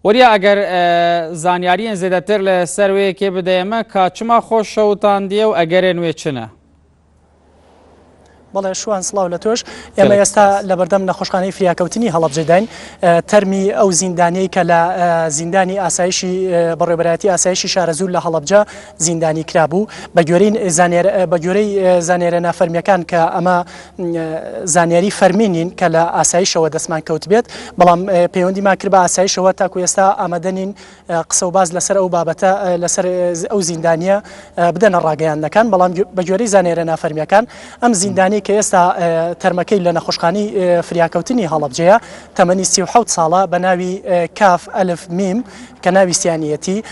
وریا ئەگەر زانیاریان زێدەتر لە سەر وەیەکێ بدەیەمە کاچما خۆش شەوتاندیە و ئەگەرێ نوێ چنە؟ بەڵێ شوان سڵاو لە تۆش ئێمە ئێستا لە بەردەم نەخۆشخانەی فریاکەوتنی هەڵەبجێداین تەرمی ئەو زیندانەی کە لە زیندانی ئاسایشی بەڕێوەبەرایەتی ئاسایشی شارەزوور لە هەڵەبجە زیندانی کرابوو بە گوێرەی زانێرە نافەرمیەکان کە ئەمە زانیاری فەرمینین کە لە ئاسایشەوە دەستمان کەوت بێت بەڵام پەیوەندیمان کرد بە ئاسایشەوە تاکو ئێستا ئامادەنین قسە و باز لەسەر ئەو بابەتە لەسەر ئەو زیندانیە بدەنە ڕاگەیاندنەکان بەڵام بە گوێرەی زانێرە نافەرمیەکان ئەم زیندانی کە ئێستا تەرمەکەی لە نەخۆشخانەی فریاکەوتنی هەڵەبجەیە تەمەنی 37 ساڵە بە ناوی کاف ئەلف میم کە ناوی سیانیەتی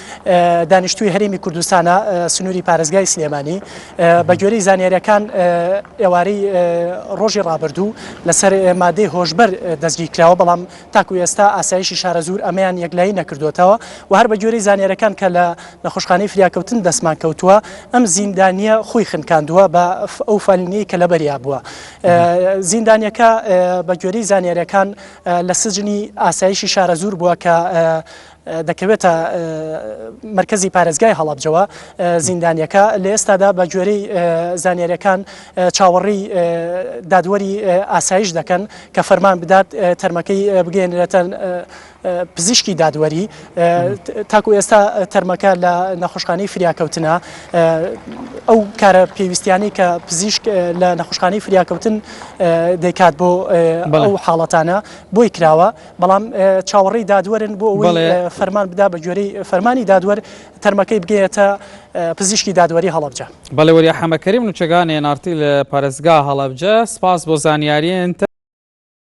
دانیشتووی هەرێمی کوردستانە سنووری پارێزگای سلێمانی بە گوێرەی زانیاریەکان ئێوارەی ڕۆژی ڕابردوو لەسەر مادەی هۆشبەر دەستگیر کراوە بەڵام تاکو ئێستا ئاسایشی شارەزوور ئەمەیان یەکلایی نەکردوێتەوە و هەر بە گوێرەی زانیاریەکان کە لە نەخۆشخانەی فریاکەوتن دەستمان کەوتووە ئەم زیندانیە خۆی خنکاندووە بە ئەو فەلنی کە لە بەریا بووە زیندانیەکە بە گوێرەی زانیاریەکان لە سجنی ئاسایشی شارەزوور بووە کە دەکەوێتە مرکزی پارێزگای هەڵەبجەوە زیندانیەکە لە ئێستادا بە گوێرەی زانیاریەکان چاوەڕی دادوەری ئاسایش دەکەن کە فەرمان بدات تەرمەکەی بگەێنرێتە پزیشکی دادوەری تاکو ئێستا تەرمەکە لە نەخۆشخانەی فریاکەوتنە ئەو کارە پێویستیانی کە پزیشک لە نەخۆشخانەی فریاکەوتن دەیکات بۆ ئەو حاڵەتانە بۆی کراوە بەڵام چاوەڕێی دادوەرن بۆ ئەوەی فەرمان بدا بە گوێرەی فەرمانی دادوەر تەرمەکەی بگەێتە پزیشکی دادوەری هەڵەبجە. بەڵێ وەریا حەمەکەریم نوچەکانی نارتی لە پارێزگا هەڵەبجە سپاس بۆ زانیاریان.